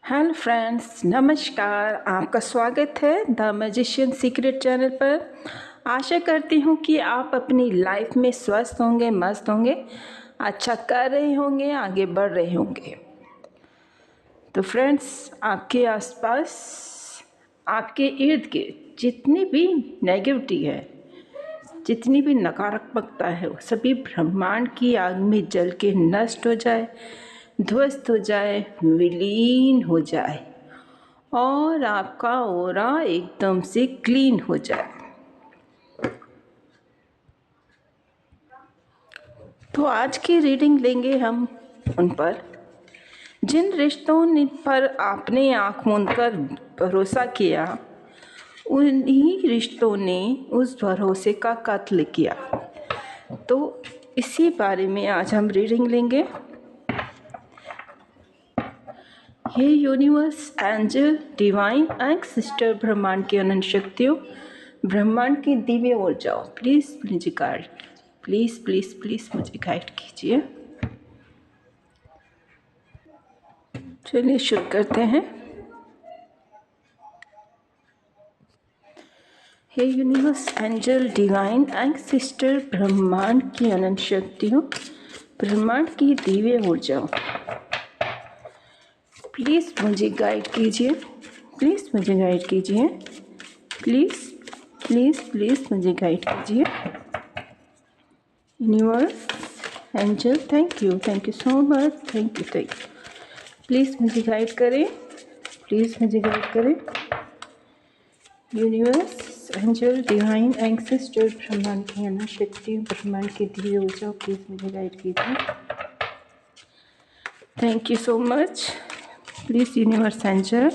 Hello friends, नमस्कार। आपका स्वागत है द मैजिशियन सीक्रेट चैनल पर। आशा करती हूँ कि आप अपनी लाइफ में स्वस्थ होंगे, मस्त होंगे, अच्छा कर रहे होंगे, आगे बढ़ रहे होंगे। तो फ्रेंड्स, आपके आसपास, आपके इर्द गिर्द जितनी भी नेगेटिविटी है, जितनी भी नकारात्मकता है, वो सभी ब्रह्मांड की आग में जल के नष्ट हो जाए, ध्वस्त हो जाए, विलीन हो जाए और आपका ऑरा एकदम से क्लीन हो जाए। तो आज की रीडिंग लेंगे हम उन पर जिन रिश्तों पर आपने आंख मूंद कर भरोसा किया, उन्हीं रिश्तों ने उस भरोसे का कत्ल किया। तो इसी बारे में आज हम रीडिंग लेंगे। हे universe, angel, divine and sister, ब्रह्मांड की अनंत शक्तियों, ब्रह्मांड की दिव्य ऊर्जाओं, प्लीज़ मुझे गाइड, प्लीज़ प्लीज़ प्लीज़ मुझे गाइड कीजिए। चलिए शुरू करते हैं। हे universe, angel, divine and sister, ब्रह्मांड की अनंत शक्तियों, ब्रह्मांड की दिव्य ऊर्जाओं, प्लीज़ मुझे गाइड कीजिए, प्लीज़ मुझे गाइड कीजिए, प्लीज़ प्लीज़ प्लीज़ मुझे गाइड कीजिए। Universe, angel, thank you so much, thank you. Please मुझे गाइड करें, प्लीज़ मुझे गाइड करें। Universe, angel, divine and sister, ब्रह्मांड की अनंत शक्ति, ब्रह्मांड की दिव्य ऊर्जा, प्लीज़ मुझे गाइड कीजिए। Thank you so much. Please universe, angel,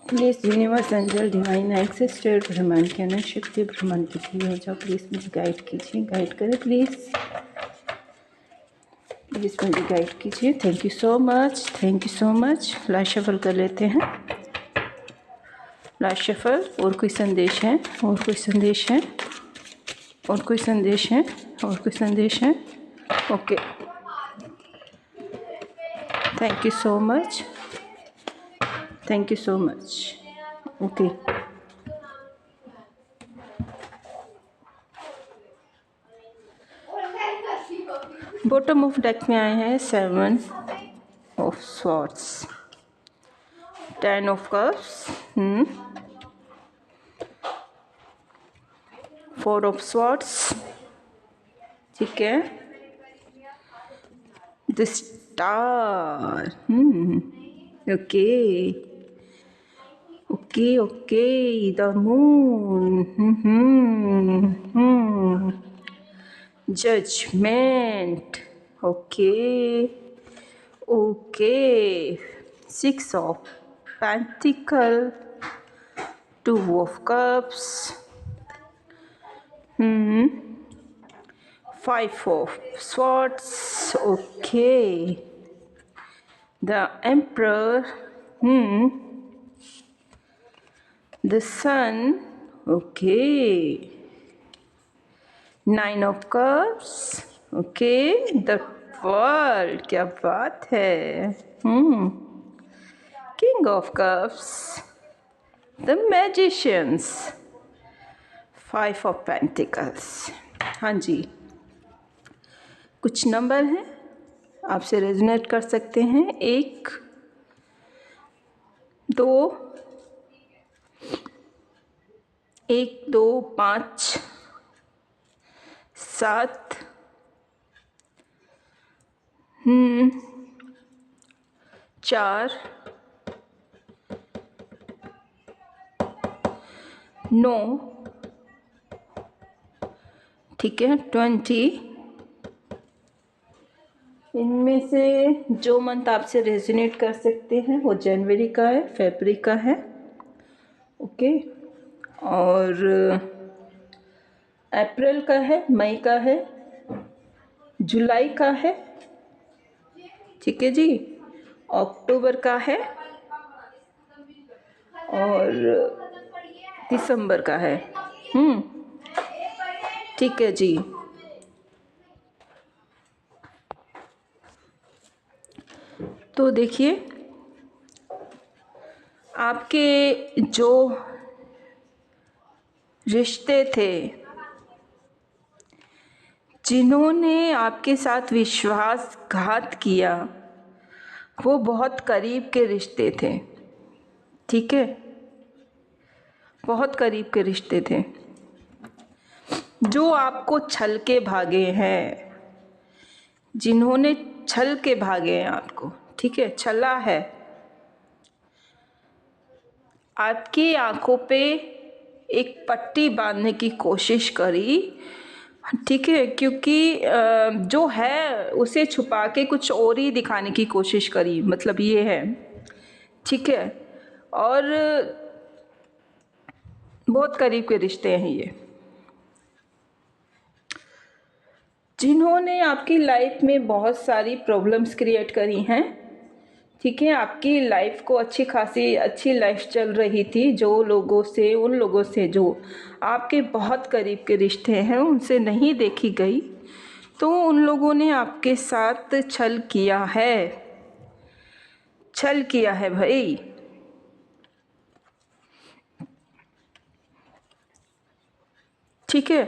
please universe, angel, divine and sister, ब्रह्मांड की अनंत शक्ति, ब्रह्मांड की दिव्य ऊर्जा, प्लीज़ मुझे गाइड कीजिए, गाइड करें प्लीज़, प्लीज़ मुझे गाइड कीजिए। Thank you so much, thank you so much. Last shuffle कर लेते हैं, लास्ट शफल। और कोई संदेश है, और कोई संदेश है, और कोई संदेश है, और कोई संदेश है। Okay, thank you so much, thank you so much. Okay, bottom of deck में आए हैं 7 of swords, 10 of cups, 4 of swords, ठीक है, the star, okay okay okay, the moon, judgement, okay okay, 6 of pentacle, 2 of cups, 5 of swords, okay. The emperor, the sun, okay. 9 of cups, okay. The world, क्या बात है, king of cups, the magicians, 5 of pentacles। हाँ जी, कुछ number हैं आपसे resonate कर सकते हैं। 1, 2, 1, 2, 5, 7, 4, 9, ठीक है, 20। इनमें से जो मंथ आपसे रेजोनेट कर सकते हैं वो जनवरी का है, फरवरी का है, ओके, और अप्रैल का है, मई का है, जुलाई का है, ठीक है जी, अक्टूबर का है और दिसंबर का है, ठीक है जी। तो देखिए, आपके जो रिश्ते थे, जिन्होंने आपके साथ विश्वासघात किया, वो बहुत करीब के रिश्ते थे। ठीक है, बहुत करीब के रिश्ते थे, जो आपको छल के भागे हैं, जिन्होंने छल के भागे हैं आपको। ठीक है, छला है, आपकी आंखों पे एक पट्टी बांधने की कोशिश करी। ठीक है, क्योंकि जो है उसे छुपा के कुछ और ही दिखाने की कोशिश करी, मतलब ये है। ठीक है, और बहुत करीब के रिश्ते हैं ये, जिन्होंने आपकी लाइफ में बहुत सारी प्रॉब्लम्स क्रिएट करी हैं। ठीक है, आपकी लाइफ को अच्छी लाइफ चल रही थी, जो लोगों से, उन लोगों से जो आपके बहुत करीब के रिश्ते हैं, उनसे नहीं देखी गई, तो उन लोगों ने आपके साथ छल किया है, छल किया है भाई। ठीक है,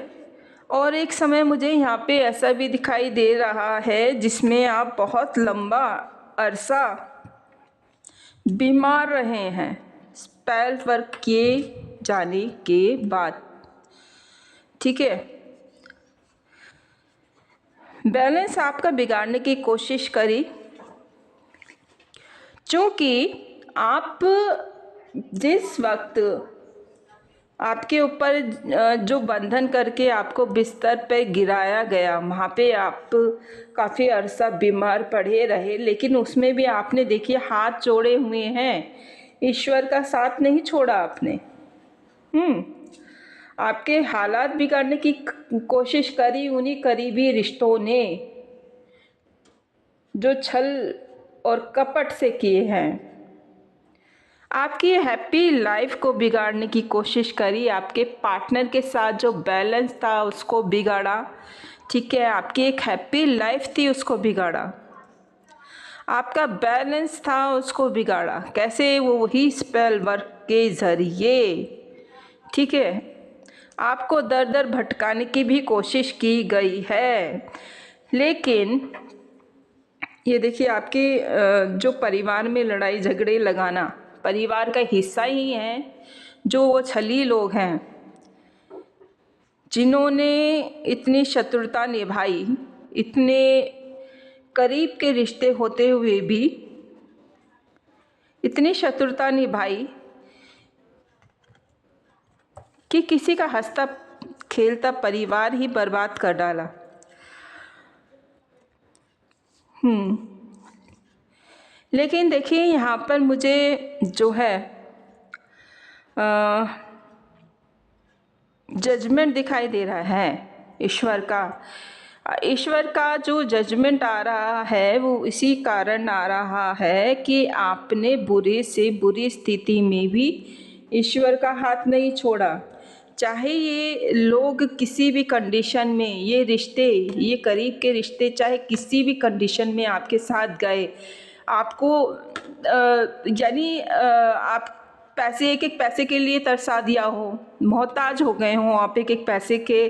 और एक समय मुझे यहाँ पे ऐसा भी दिखाई दे रहा है जिसमें आप बहुत लंबा अरसा बीमार रहे हैं स्पेल वर्क किए जाने के बाद। ठीक है, बैलेंस आपका बिगाड़ने की कोशिश करी, क्योंकि आप जिस वक्त आपके ऊपर जो बंधन करके आपको बिस्तर पे गिराया गया, वहाँ पे आप काफ़ी अरसा बीमार पड़े रहे, लेकिन उसमें भी आपने देखिए हाथ जोड़े हुए हैं, ईश्वर का साथ नहीं छोड़ा आपने। आपके हालात बिगाड़ने की कोशिश करी उन्हीं करीबी रिश्तों ने, जो छल और कपट से किए हैं। आपकी हैप्पी लाइफ को बिगाड़ने की कोशिश करी, आपके पार्टनर के साथ जो बैलेंस था उसको बिगाड़ा। ठीक है, आपकी एक हैप्पी लाइफ थी उसको बिगाड़ा, आपका बैलेंस था उसको बिगाड़ा। कैसे? वो वही स्पेल वर्क के ज़रिए। ठीक है, आपको दर दर भटकाने की भी कोशिश की गई है, लेकिन ये देखिए, आपके जो परिवार में लड़ाई झगड़े लगाना परिवार का हिस्सा ही है, जो वो छली लोग हैं जिन्होंने इतनी शत्रुता निभाई, इतने करीब के रिश्ते होते हुए भी इतनी शत्रुता निभाई कि किसी का हंसता खेलता परिवार ही बर्बाद कर डाला। लेकिन देखिए, यहाँ पर मुझे जो है जजमेंट दिखाई दे रहा है ईश्वर का। ईश्वर का जो जजमेंट आ रहा है वो इसी कारण आ रहा है कि आपने बुरे से बुरी स्थिति में भी ईश्वर का हाथ नहीं छोड़ा। चाहे ये लोग किसी भी कंडीशन में, ये रिश्ते, ये करीब के रिश्ते चाहे किसी भी कंडीशन में आपके साथ गए, आपको यानी आप पैसे, एक एक पैसे के लिए तरसा दिया हो, मोहताज हो गए हों आप एक एक पैसे के,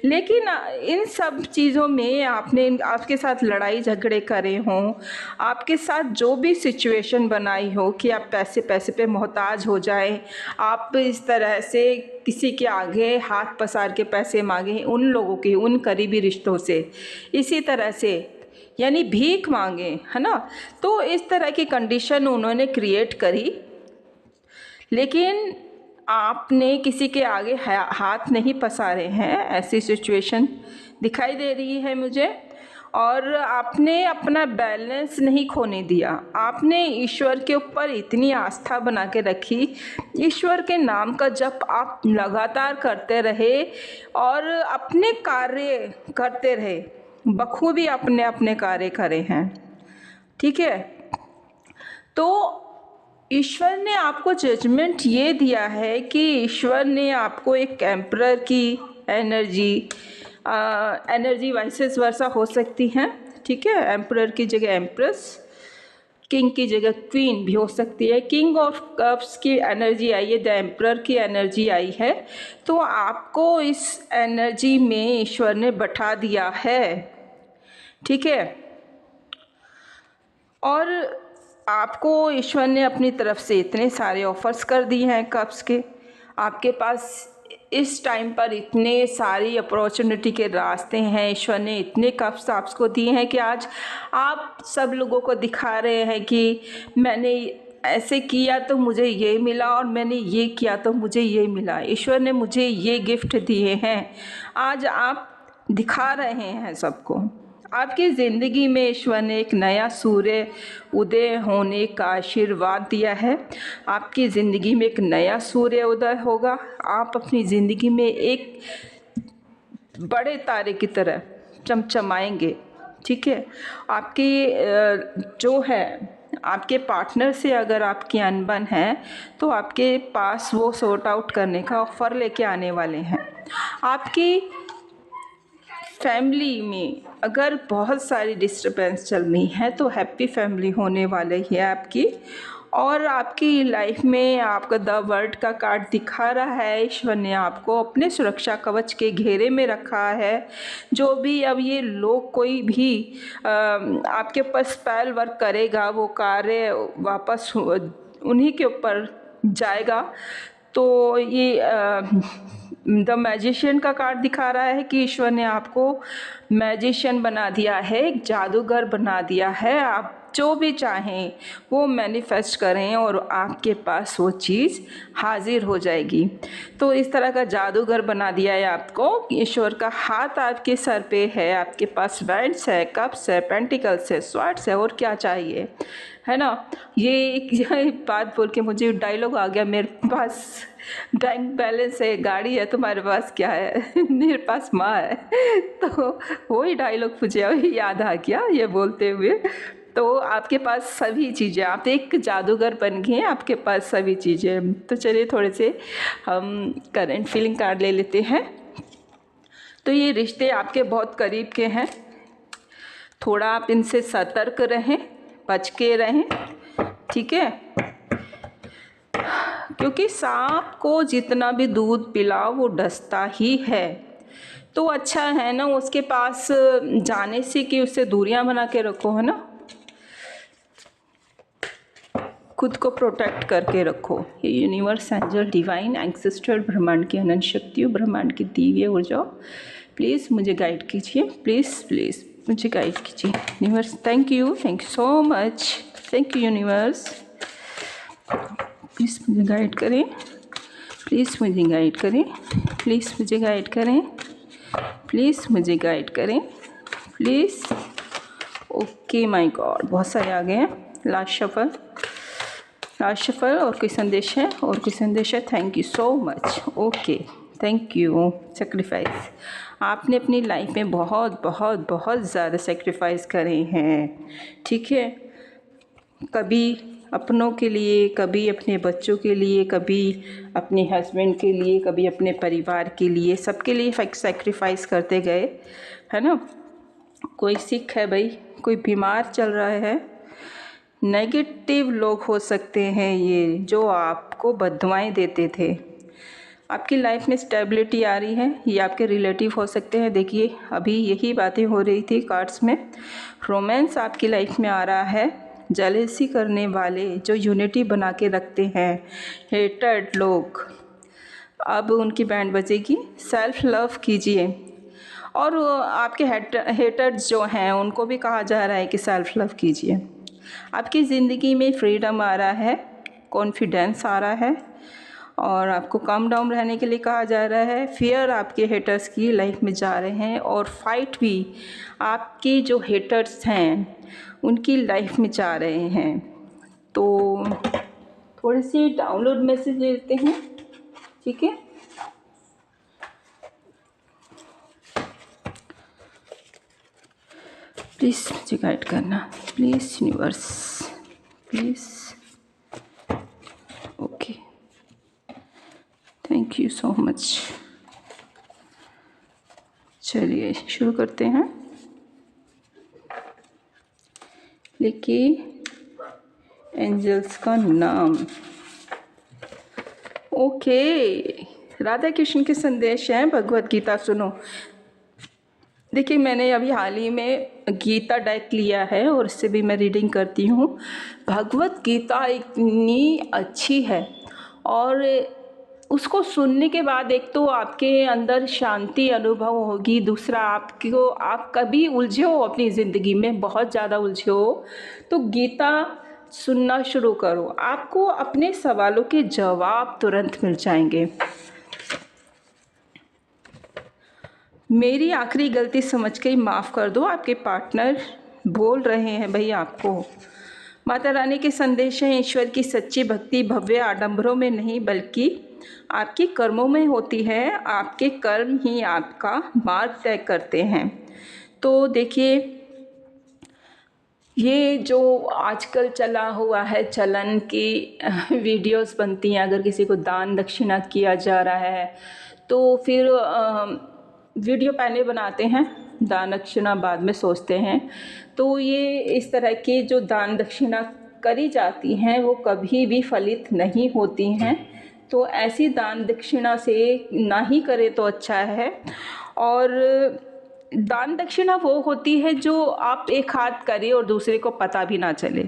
लेकिन इन सब चीज़ों में आपने आपके साथ लड़ाई झगड़े करे हों, आपके साथ जो भी सिचुएशन बनाई हो कि आप पैसे पैसे पे मोहताज हो जाएं, आप इस तरह से किसी के आगे हाथ पसार के पैसे मांगे, उन लोगों के, उन करीबी रिश्तों से, इसी तरह से यानी भीख मांगे, है ना। तो इस तरह की कंडीशन उन्होंने क्रिएट करी, लेकिन आपने किसी के आगे हाथ नहीं पसारे हैं, ऐसी सिचुएशन दिखाई दे रही है मुझे। और आपने अपना बैलेंस नहीं खोने दिया, आपने ईश्वर के ऊपर इतनी आस्था बना के रखी, ईश्वर के नाम का जप आप लगातार करते रहे और अपने कार्य करते रहे, बखूबी अपने अपने कार्य करे हैं। ठीक है, तो ईश्वर ने आपको जजमेंट ये दिया है कि ईश्वर ने आपको एक एम्परर की एनर्जी वाइसेस वर्सा हो सकती हैं। ठीक है, एम्परर की जगह एम्प्रेस किंग की जगह क्वीन भी हो सकती है। किंग ऑफ कप्स की एनर्जी आई है, द एम्परर की एनर्जी आई है। तो आपको इस एनर्जी में ईश्वर ने बैठा दिया है, ठीक है। और आपको ईश्वर ने अपनी तरफ से इतने सारे ऑफर्स कर दिए हैं कप्स के। आपके पास इस टाइम पर इतने सारी अपॉर्चुनिटी के रास्ते हैं। ईश्वर ने इतने कप्स आपको दिए हैं कि आज आप सब लोगों को दिखा रहे हैं कि मैंने ऐसे किया तो मुझे ये मिला, और मैंने ये किया तो मुझे ये मिला। ईश्वर ने मुझे ये गिफ्ट दिए हैं। आज आप दिखा रहे हैं सबको। आपकी ज़िंदगी में ईश्वर ने एक नया सूर्य उदय होने का आशीर्वाद दिया है। आपकी ज़िंदगी में एक नया सूर्य उदय होगा। आप अपनी ज़िंदगी में एक बड़े तारे की तरह चमचमाएंगे, ठीक है। आपकी जो है आपके पार्टनर से अगर आपकी अनबन है तो आपके पास वो सॉर्ट आउट करने का ऑफ़र लेके आने वाले हैं। आपकी फैमिली में अगर बहुत सारी डिस्टर्बेंस चल रही है तो हैप्पी फैमिली होने वाली है आपकी। और आपकी लाइफ में आपका द वर्ल्ड का कार्ड दिखा रहा है। ईश्वर ने आपको अपने सुरक्षा कवच के घेरे में रखा है। जो भी अब ये लोग कोई भी आपके ऊपर स्पेल वर्क करेगा, वो कार्य वापस उन्हीं के ऊपर जाएगा। तो ये द मैजिशियन का कार्ड दिखा रहा है कि ईश्वर ने आपको मैजिशियन बना दिया है, एक जादूगर बना दिया है। आप जो भी चाहें वो मैनिफेस्ट करें और आपके पास वो चीज़ हाजिर हो जाएगी। तो इस तरह का जादूगर बना दिया है आपको। ईश्वर का हाथ आपके सर पे है, आपके पास वैंड्स है, कप्स है, पेंटिकल्स है, स्वॉर्ड्स है, और क्या चाहिए, है ना। ये बात बोल के मुझे डायलॉग आ गया, मेरे पास बैंक बैलेंस है, गाड़ी है, तुम्हारे पास क्या है? मेरे पास माँ है। तो वही डायलॉग मुझे अभी याद आ गया ये बोलते हुए। तो आपके पास सभी चीज़ें, आप एक जादूगर बन गए हैं, आपके पास सभी चीज़ें। तो चलिए थोड़े से हम करंट फीलिंग कार्ड ले लेते हैं। तो ये रिश्ते आपके बहुत करीब के हैं। थोड़ा आप इनसे सतर्क रहें, बच के रहें, ठीक है। क्योंकि सांप को जितना भी दूध पिलाओ वो डसता ही है। तो अच्छा है ना उसके पास जाने से कि उससे दूरियां बना के रखो, है ना। खुद को प्रोटेक्ट करके रखो। ये यूनिवर्स, एंजल, डिवाइन, एंसेस्ट्रल, ब्रह्मांड की अनंत शक्तियों, ब्रह्मांड की दिव्य ऊर्जा, प्लीज़ मुझे गाइड कीजिए। प्लीज़ मुझे गाइड कीजिए universe. Thank you so much. Thank you universe. Please मुझे गाइड करें, प्लीज़ मुझे गाइड करें, प्लीज़ मुझे गाइड करें, प्लीज़ मुझे गाइड करें, प्लीज़। ओके माय गॉड, बहुत सारे आ गए हैं। Last shuffle. और कोई संदेश है? और कोई संदेश है? Thank you so much. Okay, thank you. Sacrifice, आपने अपनी लाइफ में बहुत बहुत बहुत ज़्यादा सेक्रीफाइस करे हैं, ठीक है। कभी अपनों के लिए, कभी अपने बच्चों के लिए, कभी अपने हस्बैंड के लिए, कभी अपने परिवार के लिए, सबके लिए सेक्रीफाइस करते गए, है ना। कोई सिक है भाई, कोई बीमार चल रहा है। नेगेटिव लोग हो सकते हैं ये, जो आपको बददुआएं देते थे। आपकी लाइफ में स्टेबिलिटी आ रही है। ये आपके रिलेटिव हो सकते हैं। देखिए अभी यही बातें हो रही थी कार्ड्स में। रोमांस आपकी लाइफ में आ रहा है। जेलेसी करने वाले, जो यूनिटी बना के रखते हैं, हेटेड लोग, अब उनकी बैंड बजेगी। सेल्फ लव कीजिए। और आपके हेटर्स जो हैं उनको भी कहा जा रहा है कि सेल्फ लव कीजिए। आपकी ज़िंदगी में फ्रीडम आ रहा है, कॉन्फिडेंस आ रहा है, और आपको काम डाउन रहने के लिए कहा जा रहा है। फियर आपके हेटर्स की लाइफ में जा रहे हैं, और फाइट भी आपके जो हेटर्स हैं उनकी लाइफ में जा रहे हैं। तो थोड़ी सी डाउनलोड मैसेज लेते हैं, ठीक है। प्लीज़ मुझे गाइड करना, please universe, please. Okay, thank you so much. चलिए शुरू करते हैं। लिखिए एंजल्स का नाम। ओके, राधा कृष्ण के संदेश हैं भगवत गीता सुनो। देखिए, मैंने अभी हाल ही में गीता डेक लिया है और इससे भी मैं रीडिंग करती हूँ। भगवत गीता इतनी अच्छी है और उसको सुनने के बाद एक तो आपके अंदर शांति अनुभव होगी, दूसरा आप कभी उलझे हो अपनी ज़िंदगी में, बहुत ज़्यादा उलझे हो, तो गीता सुनना शुरू करो, आपको अपने सवालों के जवाब तुरंत मिल जाएंगे। मेरी आखिरी गलती समझ के माफ़ कर दो, आपके पार्टनर बोल रहे हैं भाई आपको। माता रानी के संदेश हैं, ईश्वर की सच्ची भक्ति भव्य आडंबरों में नहीं बल्कि आपके कर्मों में होती है। आपके कर्म ही आपका मार्ग तय करते हैं। तो देखिए, ये जो आजकल चला हुआ है चलन की वीडियोस बनती हैं, अगर किसी को दान दक्षिणा किया जा रहा है तो फिर वीडियो पहले बनाते हैं, दान दक्षिणा बाद में सोचते हैं। तो ये इस तरह की जो दान दक्षिणा करी जाती हैं वो कभी भी फलित नहीं होती हैं। तो ऐसी दान दक्षिणा से ना ही करें तो अच्छा है। और दान दक्षिणा वो होती है जो आप एक हाथ करें और दूसरे को पता भी ना चले।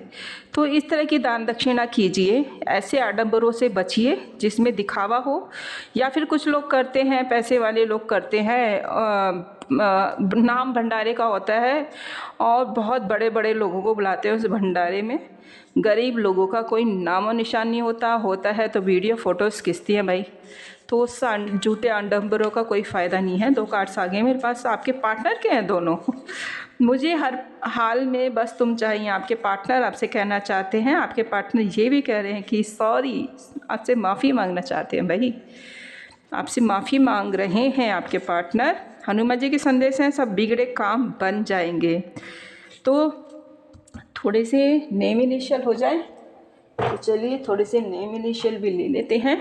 तो इस तरह की दान दक्षिणा कीजिए, ऐसे आडंबरों से बचिए जिसमें दिखावा हो। या फिर कुछ लोग करते हैं, पैसे वाले लोग करते हैं, नाम भंडारे का होता है और बहुत बड़े बड़े लोगों को बुलाते हैं उस भंडारे में। गरीब लोगों का कोई नामो निशान नहीं होता है तो वीडियो फ़ोटोज़ खींचती हैं भाई। तो उस झूठे आडंबरों का कोई फ़ायदा नहीं है। 2 कार्ड्स आ गए मेरे पास, आपके पार्टनर के हैं दोनों। मुझे हर हाल में बस तुम चाहिए। आपके पार्टनर आपसे कहना चाहते हैं, आपके पार्टनर ये भी कह रहे हैं कि सॉरी, आपसे माफ़ी मांगना चाहते हैं भाई, आपसे माफ़ी मांग रहे हैं आपके पार्टनर। हनुमान जी के संदेश हैं, सब बिगड़े काम बन जाएंगे। तो थोड़े से नेम इनिशियल हो जाए, तो चलिए थोड़े से नेम इनिशियल भी ले लेते हैं।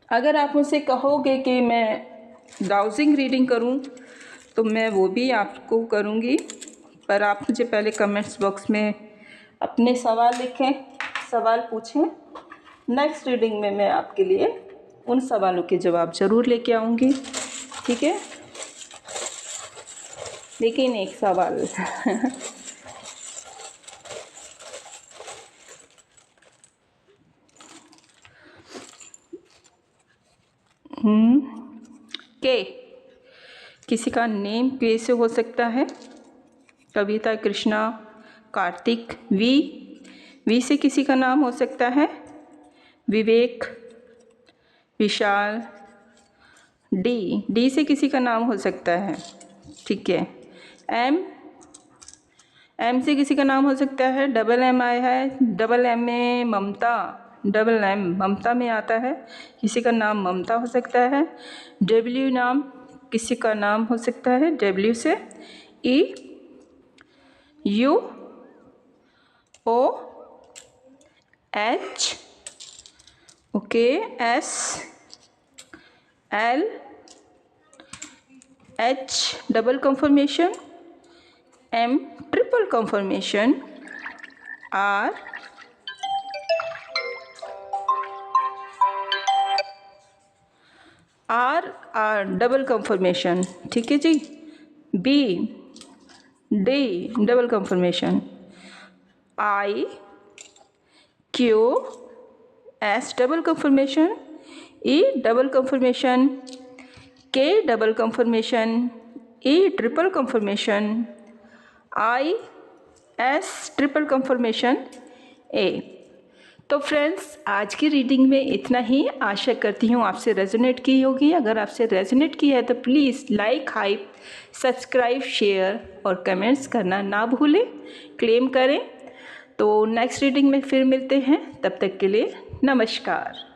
अगर आप मुझसे कहोगे कि मैं डाउजिंग रीडिंग करूं तो मैं वो भी आपको करूंगी, पर आप मुझे पहले कमेंट्स बॉक्स में अपने सवाल लिखें, सवाल पूछें। नेक्स्ट रीडिंग में मैं आपके लिए उन सवालों के जवाब ज़रूर लेके आऊँगी, ठीक है। लेकिन एक सवाल के किसी का नेम के से हो सकता है। कविता, कृष्णा, कार्तिक। वी से किसी का नाम हो सकता है। विवेक, विशाल। डी से किसी का नाम हो सकता है, ठीक है। एम से किसी का नाम हो सकता है। डबल एम आया है, डबल एम में ममता, डबल एम ममता में आता है, किसी का नाम ममता हो सकता है। डब्ल्यू नाम किसी का नाम हो सकता है, डब्ल्यू से। E, U, O, H, okay, S, L, H double confirmation, M triple confirmation, R, R double confirmation, ठीक है जी। B, D double confirmation, I, Q, S double confirmation, E double confirmation, K double confirmation, E triple confirmation, I, S triple confirmation, A. तो friends, आज की reading में इतना ही। आशा करती हूँ आपसे रेजोनेट की होगी। अगर आपसे रेजोनेट की है तो please like, hype, subscribe, share और कमेंट्स करना ना भूलें, क्लेम करें। तो नेक्स्ट रीडिंग में फिर मिलते हैं, तब तक के लिए नमस्कार।